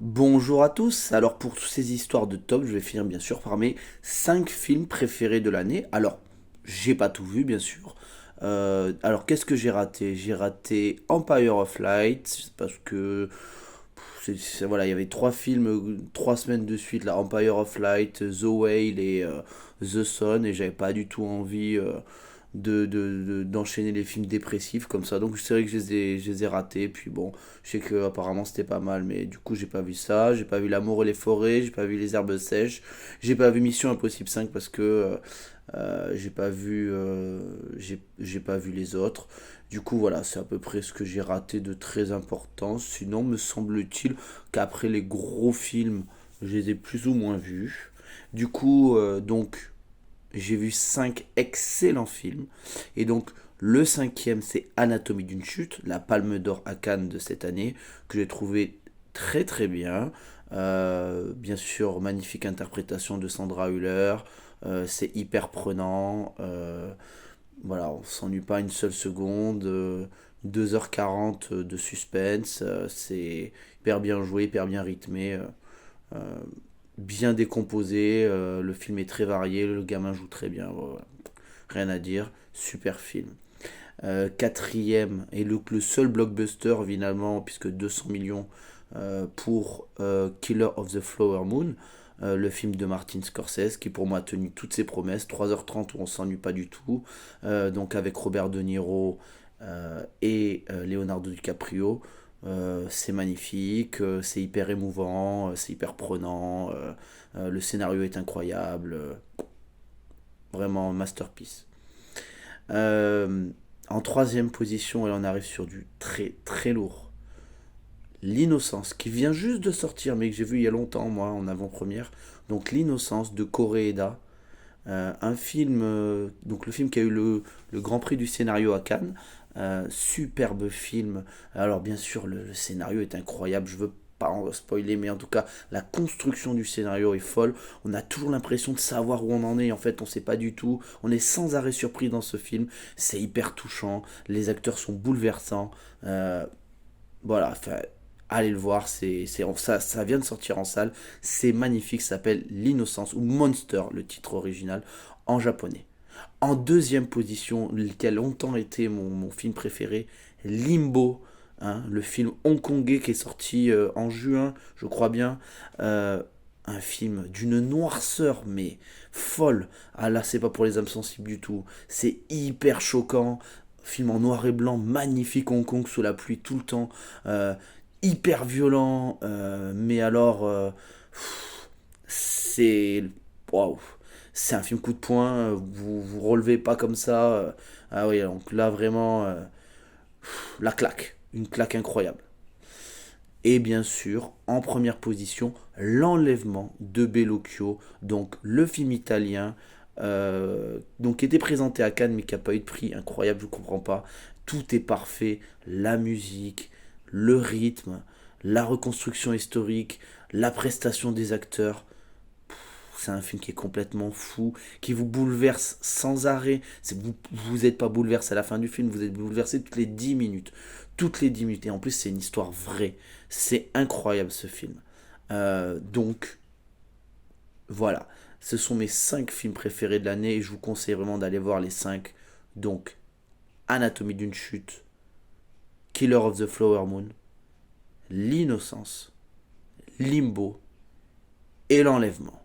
Bonjour à tous. Alors pour toutes ces histoires de top, je vais finir bien sûr par mes 5 films préférés de l'année. Alors, j'ai pas tout vu bien sûr. Alors qu'est-ce que j'ai raté? J'ai raté Empire of Light parce que voilà, il y avait trois films, 3 semaines de suite, là, Empire of Light, The Whale et The Sun, et j'avais pas du tout envie d'enchaîner les films dépressifs comme ça. Donc c'est vrai que je les ai ratés. Puis bon, je sais que apparemment c'était pas mal, mais du coup j'ai pas vu ça. J'ai pas vu L'amour et les forêts, j'ai pas vu Les herbes sèches, j'ai pas vu Mission Impossible 5 parce que j'ai pas vu les autres. Du coup voilà, c'est à peu près ce que j'ai raté de très important. Sinon, me semble-t-il qu'après les gros films, je les ai plus ou moins vus. Du coup, donc j'ai vu 5 excellents films. Et donc, le cinquième, c'est Anatomie d'une chute, la Palme d'Or à Cannes de cette année, que j'ai trouvé très très bien. Bien sûr, magnifique interprétation de Sandra Hüller. C'est hyper prenant. Voilà, on s'ennuie pas une seule seconde. 2h40 de suspense. C'est hyper bien joué, hyper bien rythmé. Euh, Bien décomposé. Le film est très varié. Le gamin joue très bien. Voilà. Rien à dire. Super film. Quatrième, et le seul blockbuster finalement, puisque 200 millions pour Killer of the Flower Moon, le film de Martin Scorsese, qui pour moi a tenu toutes ses promesses. 3h30 où on s'ennuie pas du tout. Donc avec Robert De Niro et Leonardo DiCaprio. C'est magnifique, c'est hyper émouvant, c'est hyper prenant, le scénario est incroyable, vraiment masterpiece. Euh, En troisième position, et on arrive sur du très très lourd. L'innocence, qui vient juste de sortir, mais que j'ai vu il y a longtemps, moi, en avant-première. Donc L'innocence de Koreeda. Un film, donc le film qui a eu le Grand Prix du scénario à Cannes. Superbe film. Alors bien sûr, le scénario est incroyable. Je veux pas en spoiler, mais en tout cas, la construction du scénario est folle. On a toujours l'impression de savoir où on en est. En fait, on sait pas du tout. On est sans arrêt surpris dans ce film. C'est hyper touchant. Les acteurs sont bouleversants. Euh, voilà, enfin, allez le voir. Ça vient de sortir en salle. C'est magnifique. Ça s'appelle L'Innocence ou Monster, le titre original, en japonais. En deuxième position, qui a longtemps été mon film préféré, Limbo, hein, le film hongkongais qui est sorti en juin, je crois bien. Euh, un film d'une noirceur, mais folle. Ah là, c'est pas pour les âmes sensibles du tout. C'est hyper choquant. Film en noir et blanc, magnifique Hong Kong sous la pluie tout le temps. Euh, Hyper violent, mais alors, c'est. Waouh! C'est un film coup de poing, vous relevez pas comme ça. Ah oui, donc là vraiment, la claque, une claque incroyable. Et bien sûr, en première position, L'Enlèvement de Bellocchio, donc le film italien, donc qui était présenté à Cannes mais qui n'a pas eu de prix, incroyable, je ne comprends pas. Tout est parfait, la musique, le rythme, la reconstruction historique, la prestation des acteurs. C'est un film qui est complètement fou, qui vous bouleverse sans arrêt. Vous n'êtes pas bouleversé à la fin du film, vous êtes bouleversé toutes les 10 minutes. Toutes les 10 minutes. Et en plus, c'est une histoire vraie. C'est incroyable ce film. Donc, voilà. Ce sont mes 5 films préférés de l'année et je vous conseille vraiment d'aller voir les 5. Donc, Anatomie d'une chute, Killer of the Flower Moon, L'innocence, Limbo et L'enlèvement.